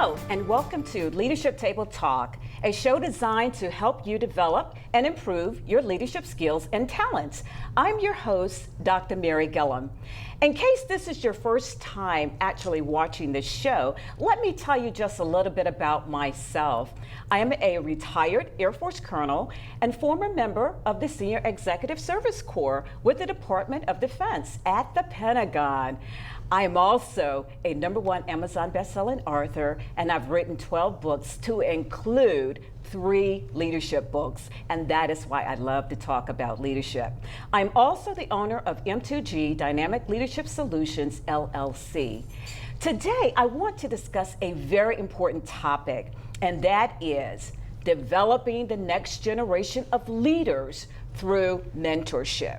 Hello, and welcome to Leadership Table Talk, a show designed to help you develop and improve your leadership skills and talents. I'm your host, Dr. Mary Gillam. In case this is your first time actually watching this show, let me tell you just a little bit about myself. I am a retired Air Force colonel and former member of the Senior Executive Service Corps with the Department of Defense at the Pentagon. I am also a #1 Amazon bestselling author, and I've written 12 books to include 3 leadership books, and that is why I love to talk about leadership. I'm also the owner of M2G Dynamic Leadership Solutions, LLC. Today, I want to discuss a very important topic, and that is developing the next generation of leaders through mentorship.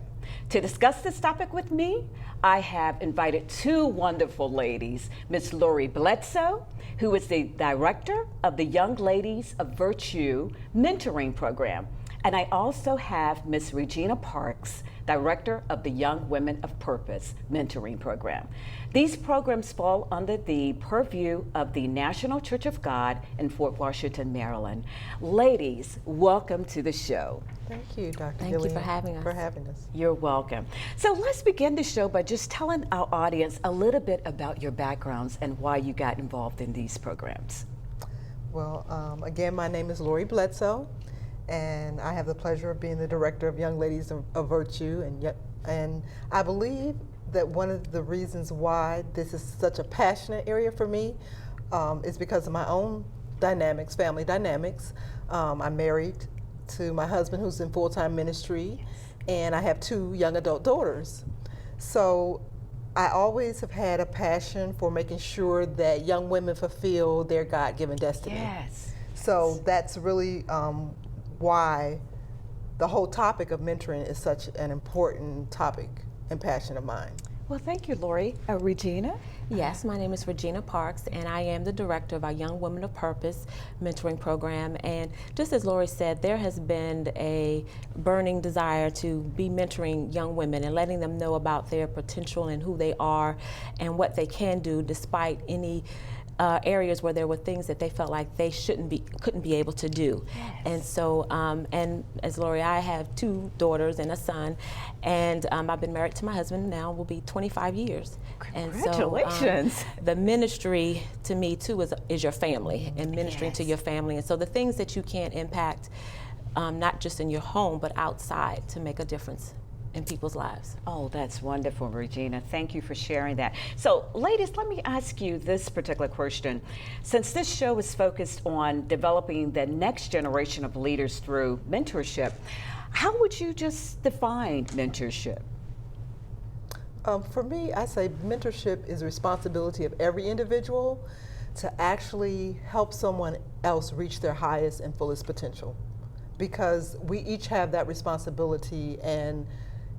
To discuss this topic with me, I have invited 2 wonderful ladies, Ms. Lori Bledsoe, who is the director of the Young Ladies of Virtue Mentoring Program. And I also have Ms. Regina Parks, director of the Young Women of Purpose Mentoring Program. These programs fall under the purview of the National Church of God in Fort Washington, Maryland. Ladies, welcome to the show. Thank you, Dr. Thank you for having us. You're welcome. So let's begin the show by just telling our audience a little bit about your backgrounds and why you got involved in these programs. Well, again, my name is Lori Bledsoe, and I have the pleasure of being the director of Young Ladies of Virtue. And I believe that one of the reasons why this is such a passionate area for me is because of my own dynamics, family dynamics. I'm married to my husband, who's in full-time ministry, and I have 2 young adult daughters. So I always have had a passion for making sure that young women fulfill their God-given destiny. Yes. So that's really why the whole topic of mentoring is such an important topic and passion of mine. Well, thank you, Lori. Regina? Yes, my name is Regina Parks, and I am the director of our Young Women of Purpose mentoring program. And just as Lori said, there has been a burning desire to be mentoring young women and letting them know about their potential and who they are and what they can do despite any areas where there were things that they felt like they couldn't be able to do. Yes. And so, and as Lori, I have 2 daughters and a son, and I've been married to my husband now, will be 25 years. Congratulations. And so, the ministry to me too is your family and ministering to your family. And so the things that you can impact, not just in your home, but outside to make a difference in people's lives. Oh, that's wonderful, Regina. Thank you for sharing that. So, ladies, let me ask you this particular question. Since this show is focused on developing the next generation of leaders through mentorship, how would you just define mentorship? For me, I say mentorship is a responsibility of every individual to actually help someone else reach their highest and fullest potential, because we each have that responsibility, and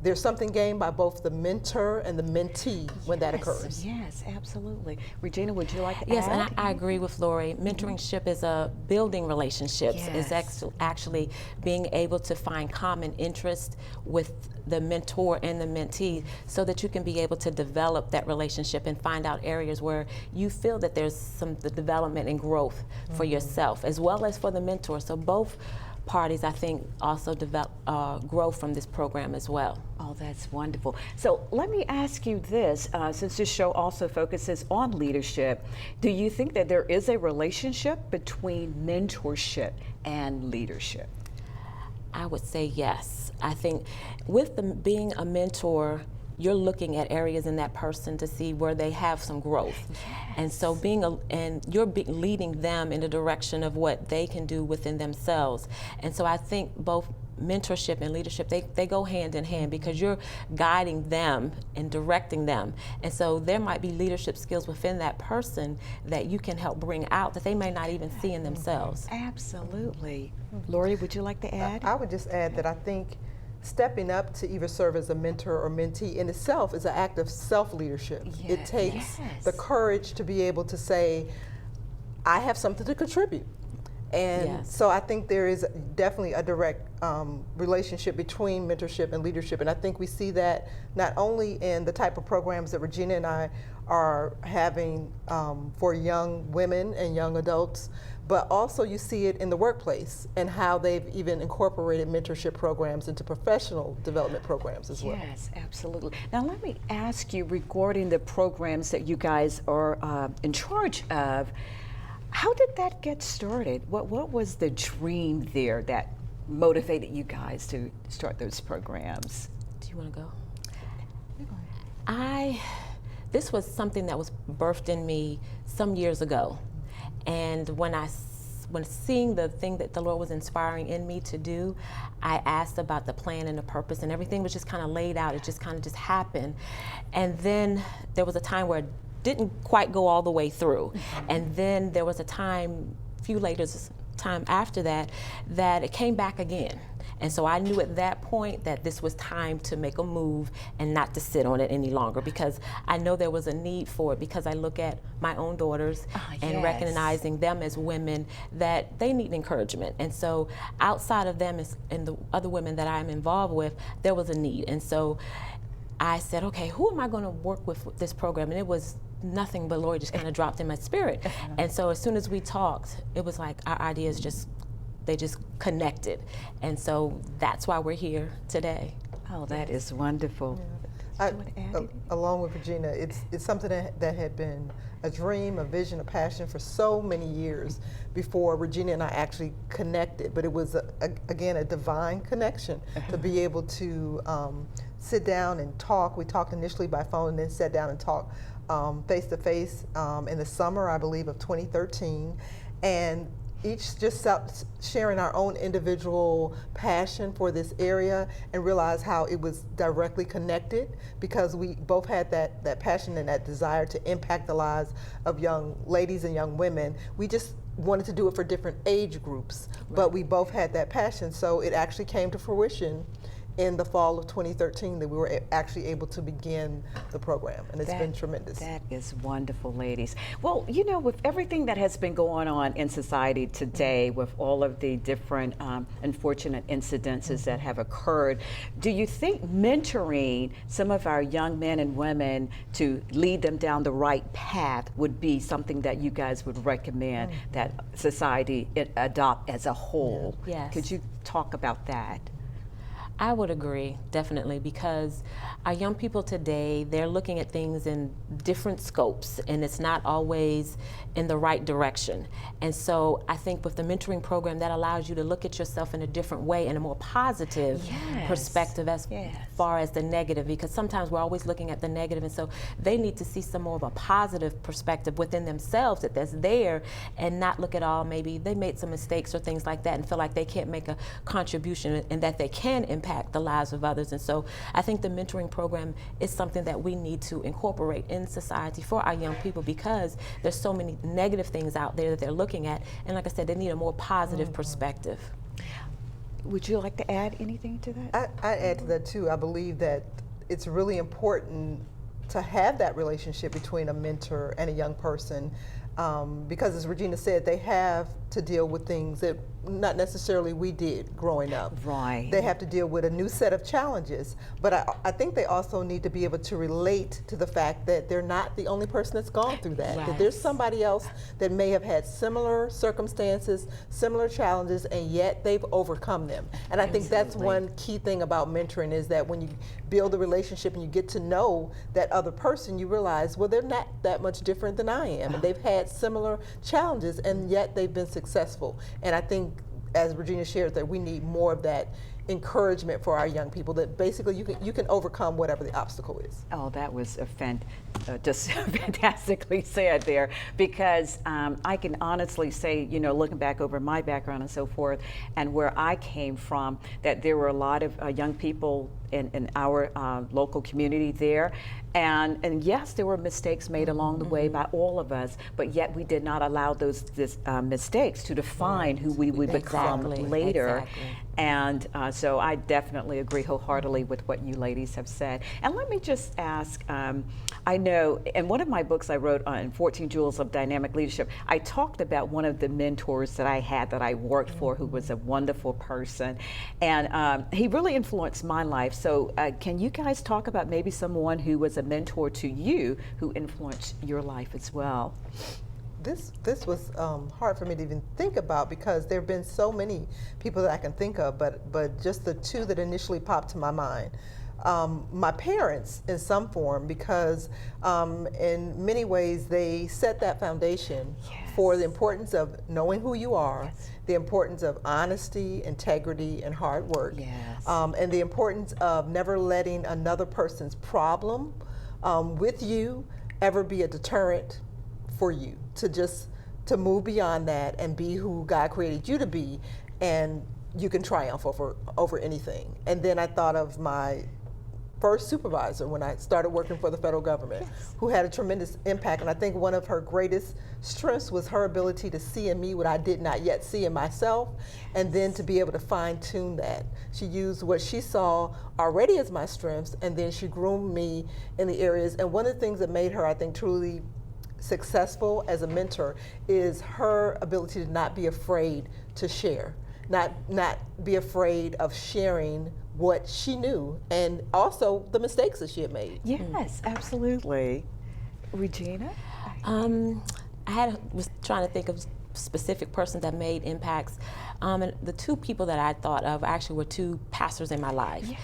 there's something gained by both the mentor and the mentee when that occurs. Yes, absolutely. Regina, would you like to Yes, add? and I agree with Lori. Mentoringship is a building relationships. Yes. It's actually being able to find common interest with the mentor and the mentee so that you can be able to develop that relationship and find out areas where you feel that there's some development and growth for yourself as well as for the mentor. So both parties, I think, also grow from this program as well. Oh, that's wonderful. So let me ask you this, since this show also focuses on leadership, do you think that there is a relationship between mentorship and leadership? I would say yes. I think with being a mentor, you're looking at areas in that person to see where they have some growth. Yes. And so you're leading them in the direction of what they can do within themselves. And so I think both mentorship and leadership, they go hand in hand because you're guiding them and directing them. And so there might be leadership skills within that person that you can help bring out that they may not even see in themselves. Absolutely. Lori, would you like to add? I would just add that I think stepping up to either serve as a mentor or mentee in itself is an act of self-leadership. Yes. It takes Yes. the courage to be able to say, I have something to contribute. And Yes. so I think there is definitely a direct relationship between mentorship and leadership. And I think we see that not only in the type of programs that Regina and I are having for young women and young adults, but also you see it in the workplace and how they've even incorporated mentorship programs into professional development programs as well. Yes, absolutely. Now let me ask you regarding the programs that you guys are in charge of. How did that get started? What was the dream there that motivated you guys to start those programs? Do you want to go? This was something that was birthed in me some years ago. And when seeing the thing that the Lord was inspiring in me to do, I asked about the plan and the purpose, and everything was just kind of laid out. It just kind of just happened. And then there was a time where it didn't quite go all the way through. And then there was a time, time after that, that it came back again. And so I knew at that point that this was time to make a move and not to sit on it any longer, because I know there was a need for it, because I look at my own daughters and yes. recognizing them as women that they need encouragement. And so outside of them and the other women that I'm involved with, there was a need. And so I said, okay, who am I going to work with this program? And it was nothing but Lori just kind of dropped in my spirit. And so as soon as we talked, it was like our ideas just connected. And so that's why we're here today. Oh, that is wonderful. Yeah. Along with Regina, it's something that had been a dream, a vision, a passion for so many years before Regina and I actually connected. But it was, again, a divine connection to be able to sit down and talk. We talked initially by phone and then sat down and talked face to face in the summer, I believe, of 2013. And each just sharing our own individual passion for this area, and realize how it was directly connected, because we both had that passion and that desire to impact the lives of young ladies and young women. We just wanted to do it for different age groups, but we both had that passion. So it actually came to fruition in the fall of 2013 that we were actually able to begin the program, and it's been tremendous. That is wonderful, ladies. Well, you know, with everything that has been going on in society today, with all of the different unfortunate incidences that have occurred, do you think mentoring some of our young men and women to lead them down the right path would be something that you guys would recommend that society adopt as a whole? Yes. Could you talk about that? I would agree, definitely, because our young people today, they're looking at things in different scopes, and it's not always in the right direction. And so I think with the mentoring program, that allows you to look at yourself in a different way, in a more positive perspective as far as the negative, because sometimes we're always looking at the negative, and so they need to see some more of a positive perspective within themselves that's there, and not look at all, maybe they made some mistakes or things like that and feel like they can't make a contribution, and that they can impact the lives of others. And so I think the mentoring program is something that we need to incorporate in society for our young people, because there's so many negative things out there that they're looking at, and like I said, they need a more positive perspective. Would you like to add anything to that? I add to that too. I believe that it's really important to have that relationship between a mentor and a young person, because as Regina said, they have to deal with things that not necessarily we did growing up. Right. They have to deal with a new set of challenges, but I think they also need to be able to relate to the fact that they're not the only person that's gone through that. Right. That there's somebody else that may have had similar circumstances, similar challenges, and yet they've overcome them. And I think that's one key thing about mentoring, is that when you build a relationship and you get to know that other person, you realize, well, they're not that much different than I am, and they've had similar challenges, and yet they've been successful. And I think, as Regina shared, that we need more of that encouragement for our young people, that basically you can overcome whatever the obstacle is. Oh, that was just fantastically said there, because I can honestly say, you know, looking back over my background and so forth, and where I came from, that there were a lot of young people in our local community there, and yes, there were mistakes made along the way by all of us, but yet we did not allow those mistakes to define who we would become later. And So I definitely agree wholeheartedly with what you ladies have said. And let me just ask, I know in one of my books I wrote on 14 Jewels of Dynamic Leadership, I talked about one of the mentors that I had that I worked for, who was a wonderful person. And he really influenced my life. So can you guys talk about maybe someone who was a mentor to you who influenced your life as well? This was hard for me to even think about, because there have been so many people that I can think of, but just the two that initially popped to my mind. My parents in some form, because in many ways they set that foundation for the importance of knowing who you are, the importance of honesty, integrity, and hard work, and the importance of never letting another person's problem with you ever be a deterrent for you, to move beyond that and be who God created you to be, and you can triumph over anything. And then I thought of my first supervisor when I started working for the federal government, who had a tremendous impact. And I think one of her greatest strengths was her ability to see in me what I did not yet see in myself, and then to be able to fine tune that. She used what she saw already as my strengths, and then she groomed me in the areas. And one of the things that made her, I think, truly successful as a mentor is her ability to not be afraid to share, not be afraid of sharing what she knew, and also the mistakes that she had made. Yes, absolutely. Regina? Was trying to think of specific persons that made impacts. And the two people that I thought of actually were two pastors in my life. Yes.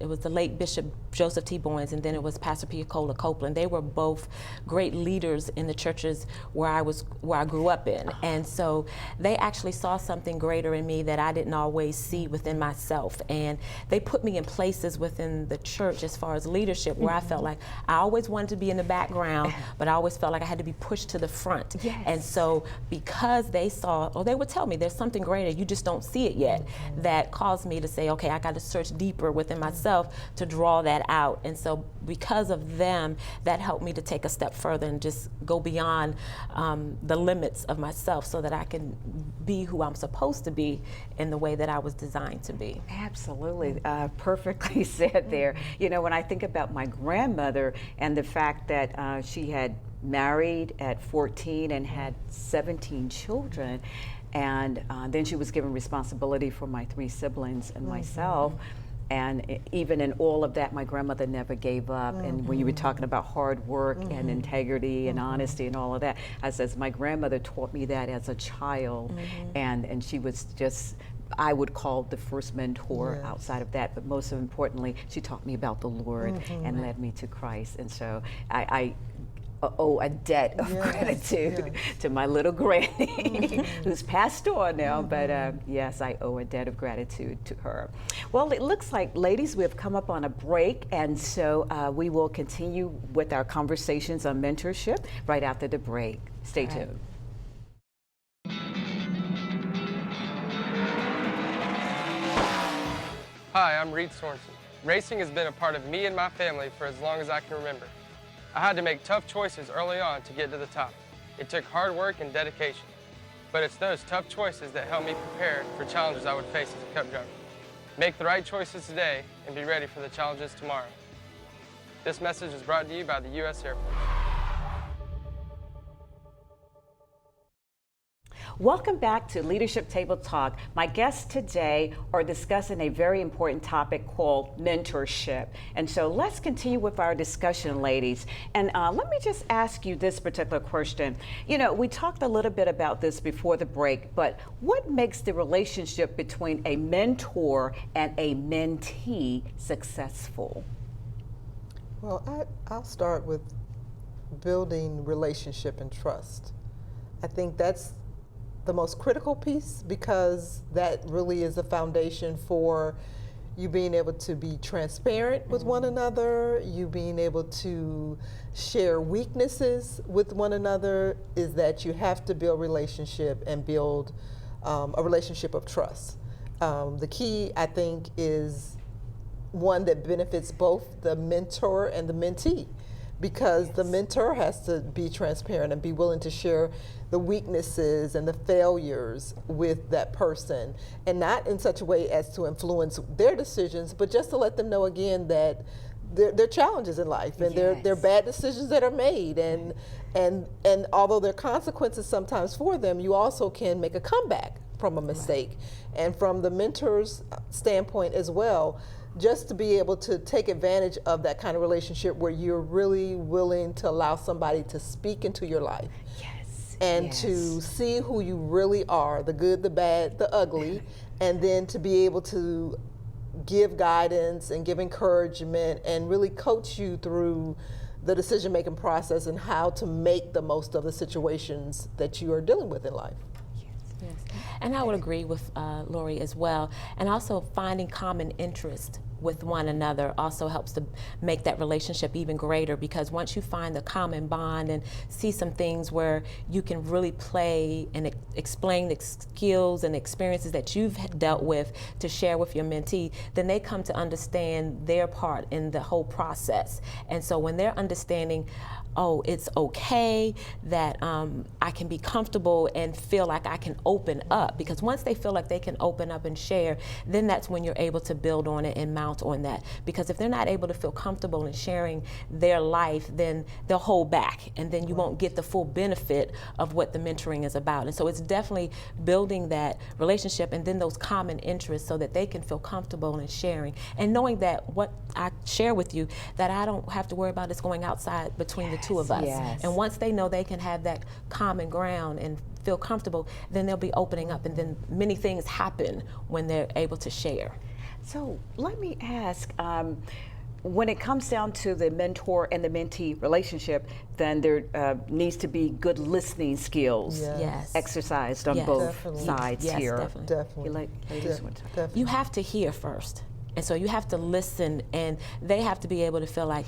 It was the late Bishop Joseph T. Boyens, and then it was Pastor Piacola Copeland. They were both great leaders in the churches where I grew up in. And so they actually saw something greater in me that I didn't always see within myself. And they put me in places within the church as far as leadership where I felt like I always wanted to be in the background, but I always felt like I had to be pushed to the front. Yes. And so because they saw, or they would tell me there's something greater, you just don't see it yet, that caused me to say, okay, I got to search deeper within myself to draw that out. And so because of them, that helped me to take a step further and just go beyond the limits of myself so that I can be who I'm supposed to be in the way that I was designed to be. Absolutely, perfectly said there. You know, when I think about my grandmother and the fact that she had married at 14 and had 17 children, and then she was given responsibility for my 3 siblings and myself. And even in all of that, my grandmother never gave up. And when you were talking about hard work and integrity and honesty and all of that, I says my grandmother taught me that as a child, and she was just, I would call the first mentor outside of that, but most importantly, she taught me about the Lord and led me to Christ. And so I owe a debt of gratitude to my little granny, who's passed on now, but yes, I owe a debt of gratitude to her. Well, it looks like, ladies, we've come up on a break, and so we will continue with our conversations on mentorship right after the break. Stay tuned. Hi, I'm Reed Sorensen. Racing has been a part of me and my family for as long as I can remember. I had to make tough choices early on to get to the top. It took hard work and dedication, but it's those tough choices that helped me prepare for challenges I would face as a cup driver. Make the right choices today and be ready for the challenges tomorrow. This message is brought to you by the U.S. Air Force. Welcome back to Leadership Table Talk. My guests today are discussing a very important topic called mentorship. And so let's continue with our discussion, ladies. And let me just ask you this particular question. You know, we talked a little bit about this before the break, but what makes the relationship between a mentor and a mentee successful? Well, I'll start with building relationship and trust. I think that's the most critical piece, because that really is a foundation for you being able to be transparent with one another, you being able to share weaknesses with one another, is that you have to build relationship and build a relationship of trust. The key, I think, is one that benefits both the mentor and the mentee, because the mentor has to be transparent and be willing to share the weaknesses and the failures with that person, and not in such a way as to influence their decisions, but just to let them know again that there are challenges in life, and there are bad decisions that are made, and although there are consequences sometimes for them, you also can make a comeback from a mistake. And from the mentor's standpoint as well, just to be able to take advantage of that kind of relationship where you're really willing to allow somebody to speak into your life. And to see who you really are, the good, the bad, the ugly, and then to be able to give guidance and give encouragement and really coach you through the decision-making process and how to make the most of the situations that you are dealing with in life. Yes. And I would agree with Lori as well. And also finding common interest with one another also helps to make that relationship even greater, because once you find the common bond and see some things where you can really play and explain the skills and experiences that you've dealt with to share with your mentee, then they come to understand their part in the whole process. And so when they're understanding, oh, it's okay that I can be comfortable and feel like I can open up, because once they feel like they can open up and share, then that's when you're able to build on it and mount on that. Because if they're not able to feel comfortable in sharing their life, then they'll hold back, and then you won't get the full benefit of what the mentoring is about. And so it's definitely building that relationship and then those common interests so that they can feel comfortable in sharing, and knowing that what I share with you, that I don't have to worry about is going outside between the two of us. And once they know they can have that common ground and feel comfortable, then they'll be opening up, and then many things happen when they're able to share. So let me ask, when it comes down to the mentor and the mentee relationship, then there needs to be good listening skills exercised on both sides here. Definitely. Definitely. You have to hear first. And so you have to listen, and they have to be able to feel like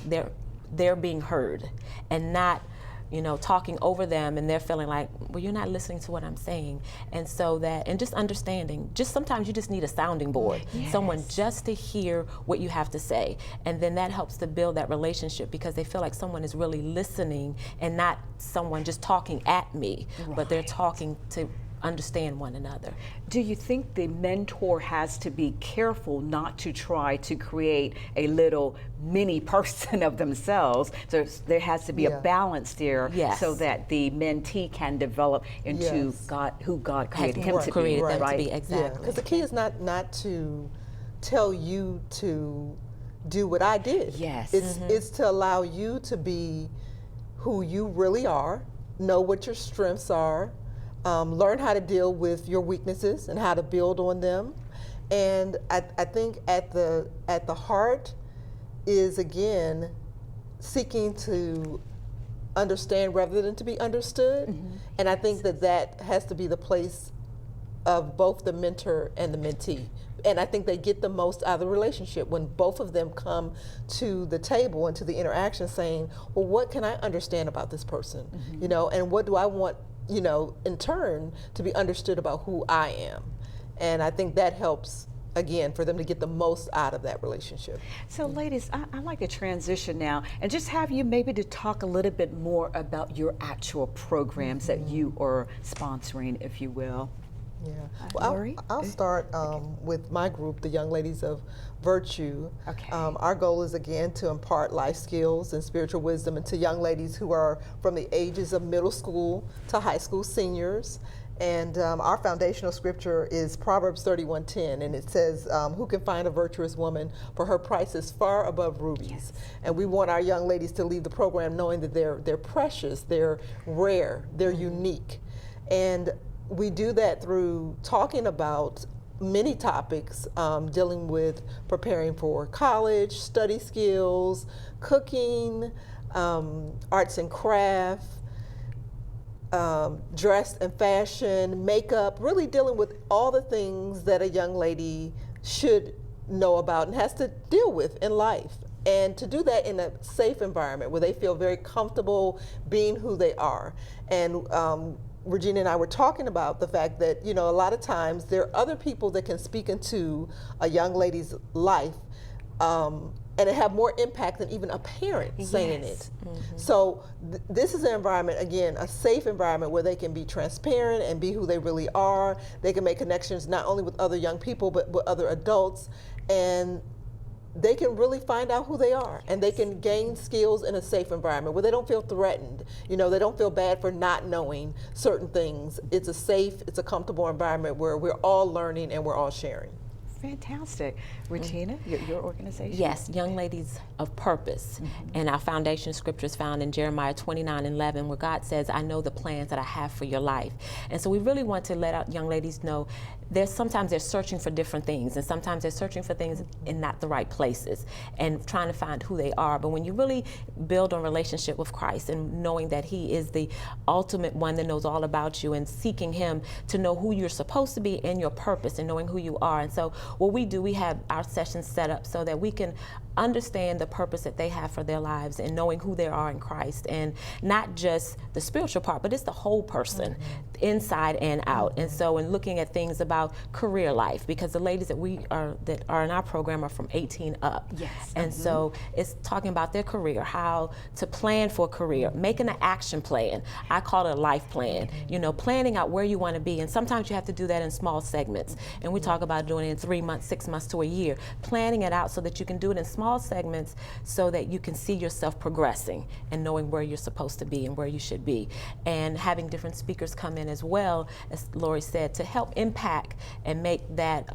they're being heard, and not, you know, talking over them, and they're feeling like, well, you're not listening to what I'm saying. And so that, and just understanding, just sometimes you just need a sounding board, someone just to hear what you have to say. And then that helps to build that relationship, because they feel like someone is really listening and not someone just talking at me, but they're talking to understand one another. Do you think the mentor has to be careful not to try to create a little mini person of themselves? So there has to be a balance there, so that the mentee can develop into God, who God created him to be. Exactly. Because the key is not to tell you to do what I did. It's to allow you to be who you really are, know what your strengths are, learn how to deal with your weaknesses and how to build on them. And I think at the heart is, again, seeking to understand rather than to be understood. And I think that has to be the place of both the mentor and the mentee. And I think they get the most out of the relationship when both of them come to the table and to the interaction saying, well, what can I understand about this person? You know, and what do I want, you know, in turn, to be understood about who I am. And I think that helps, again, for them to get the most out of that relationship. So ladies, I'd like to transition now and just have you maybe to talk a little bit more about your actual programs that you are sponsoring, if you will. Well, I'll start with my group, the Young Ladies of Virtue. Our goal is, again, to impart life skills and spiritual wisdom into young ladies who are from the ages of middle school to high school seniors. And our foundational scripture is Proverbs 31:10, and it says, who can find a virtuous woman, for her price is far above rubies. And we want our young ladies to leave the program knowing that they're precious, they're rare, they're unique. And we do that through talking about many topics, dealing with preparing for college, study skills, cooking, arts and craft, dress and fashion, makeup, really dealing with all the things that a young lady should know about and has to deal with in life. And to do that in a safe environment where they feel very comfortable being who they are. And Regina and I were talking about the fact that, you know, a lot of times there are other people that can speak into a young lady's life and it have more impact than even a parent saying it. So this is an environment, again, a safe environment where they can be transparent and be who they really are. They can make connections not only with other young people, but with other adults, and they can really find out who they are, and they can gain skills in a safe environment where they don't feel threatened. You know, they don't feel bad for not knowing certain things. It's a safe, it's a comfortable environment where we're all learning and we're all sharing. Fantastic. Regina, your organization? Yes, Young Ladies of Purpose. And our foundation scripture is found in Jeremiah 29:11, where God says, I know the plans that I have for your life. And so we really want to let our young ladies know sometimes they're searching for different things, and sometimes they're searching for things in not the right places and trying to find who they are. But when you really build on relationship with Christ and knowing that He is the ultimate one that knows all about you, and seeking Him to know who you're supposed to be and your purpose and knowing who you are. And so what we do, we have our sessions set up so that we can understand the purpose that they have for their lives and knowing who they are in Christ, and not just the spiritual part, but it's the whole person, inside and out. And so in looking at things about career life, because the ladies that are in our program are from 18 up. Yes. And so it's talking about their career, how to plan for a career, making an action plan. I call it a life plan, you know, planning out where you want to be. And sometimes you have to do that in small segments. And we talk about doing it in 3 months, 6 months to a year, planning it out so that you can do it in small segments so that you can see yourself progressing and knowing where you're supposed to be and where you should be. And having different speakers come in as well, as Lori said, to help impact and make that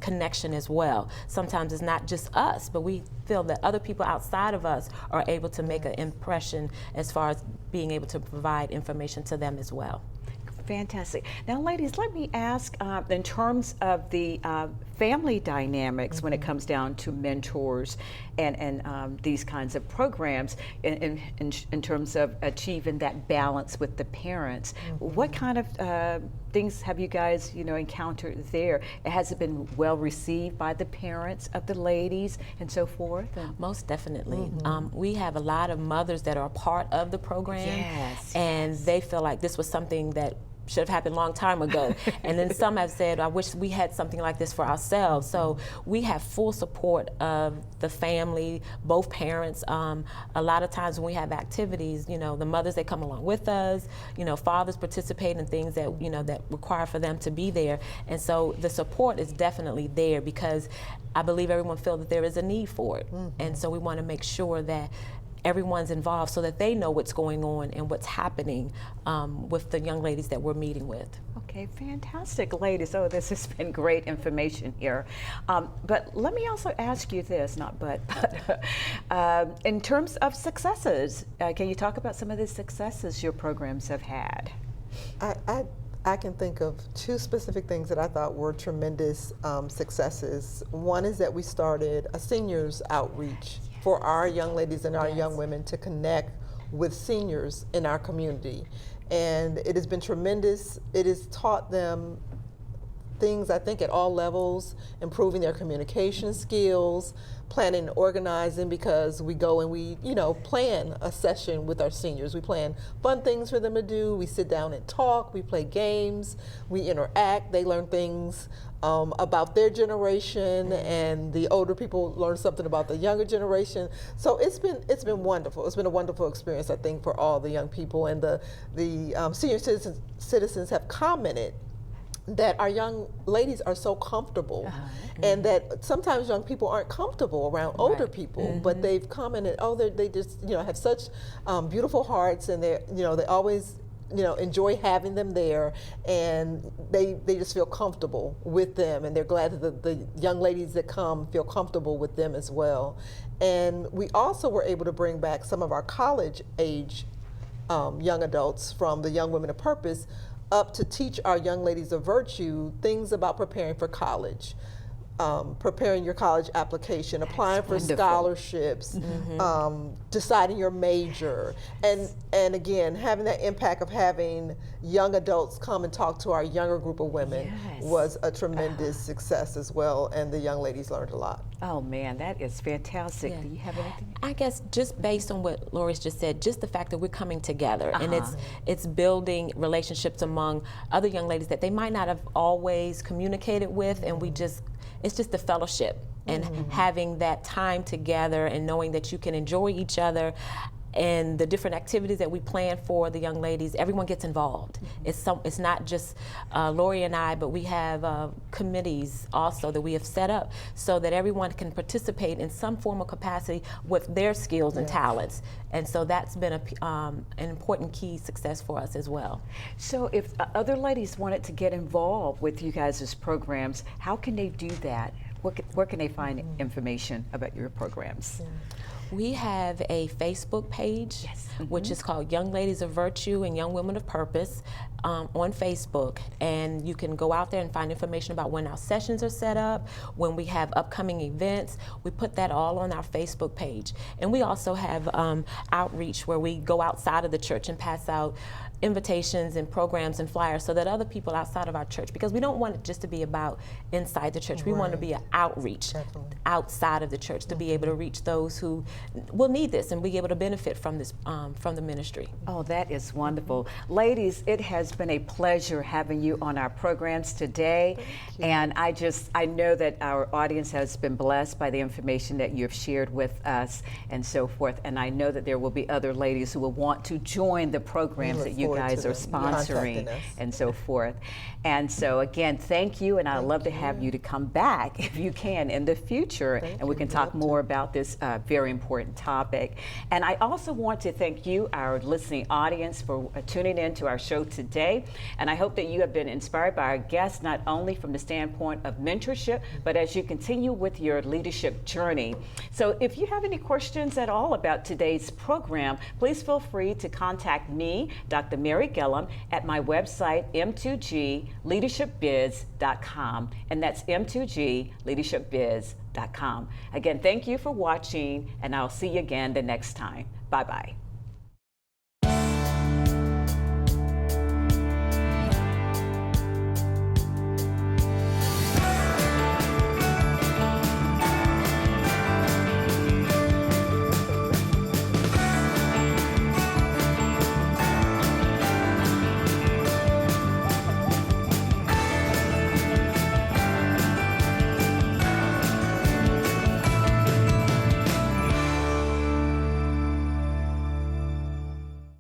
connection as well. Sometimes it's not just us, but we feel that other people outside of us are able to make an impression as far as being able to provide information to them as well. Fantastic. Now, ladies, let me ask, in terms of the family dynamics when it comes down to mentors and these kinds of programs, in terms of achieving that balance with the parents, what kind of things have you guys, encountered there? Has it been well received by the parents of the ladies and so forth? Most definitely. We have a lot of mothers that are a part of the program, and they feel like this was something that should have happened a long time ago. And then some have said, I wish we had something like this for ourselves. So we have full support of the family, both parents. A lot of times when we have activities, the mothers, they come along with us, fathers participate in things that, that require for them to be there. And so the support is definitely there, because I believe everyone feels that there is a need for it. And so we want to make sure that everyone's involved so that they know what's going on and what's happening with the young ladies that we're meeting with. Okay, fantastic, ladies. Oh, this has been great information here. But let me also ask you this, in terms of successes, can you talk about some of the successes your programs have had? I can think of two specific things that I thought were tremendous successes. One is that we started a seniors outreach for our young ladies and our young women to connect with seniors in our community. And it has been tremendous. It has taught them things, I think, at all levels, improving their communication skills, planning and organizing, because we go and we, plan a session with our seniors. We plan fun things for them to do. We sit down and talk. We play games. We interact. They learn things about their generation, and the older people learn something about the younger generation. So it's been wonderful. It's been a wonderful experience, I think, for all the young people. And the senior citizens have commented that our young ladies are so comfortable, and that sometimes young people aren't comfortable around older people, but they've commented, they just have such beautiful hearts, and they always enjoy having them there, and they just feel comfortable with them, and they're glad that the young ladies that come feel comfortable with them as well. And we also were able to bring back some of our college age young adults from the Young Women of Purpose up to teach our young ladies of virtue things about preparing for college. Preparing your college application, applying for scholarships, deciding your major, and again, having that impact of having young adults come and talk to our younger group of women was a tremendous success as well, and the young ladies learned a lot. Oh man, that is fantastic. Yeah. Do you have anything? I guess just based on what Lori's just said, just the fact that we're coming together and it's building relationships among other young ladies that they might not have always communicated with, and it's just the fellowship and having that time together and knowing that you can enjoy each other. And the different activities that we plan for the young ladies, everyone gets involved. It's not just Lori and I, but we have committees also that we have set up so that everyone can participate in some form of capacity with their skills and talents. And so that's been an important key success for us as well. So if other ladies wanted to get involved with you guys' programs, how can they do that? Where can they find information about your programs? We have a Facebook page, which is called Young Ladies of Virtue and Young Women of Purpose on Facebook. And you can go out there and find information about when our sessions are set up, when we have upcoming events. We put that all on our Facebook page. And we also have outreach where we go outside of the church and pass out invitations and programs and flyers so that other people outside of our church, because we don't want it just to be about inside the church. We want to be an outreach outside of the church to be able to reach those who will need this and be able to benefit from this, from the ministry. Oh, that is wonderful. Ladies, it has been a pleasure having you on our programs today. And I know that our audience has been blessed by the information that you've shared with us and so forth. And I know that there will be other ladies who will want to join the programs that you guys are sponsoring and so forth. And so again, thank you, and I'd love to have you to come back if you can in the future, and we can talk more about this very important topic. And I also want to thank you, our listening audience, for tuning in to our show today. And I hope that you have been inspired by our guests, not only from the standpoint of mentorship, but as you continue with your leadership journey. So if you have any questions at all about today's program, please feel free to contact me, Dr. Mary Gillam, at my website, m2gleadershipbiz.com. And that's m2gleadershipbiz.com. Again, thank you for watching, and I'll see you again the next time. Bye-bye.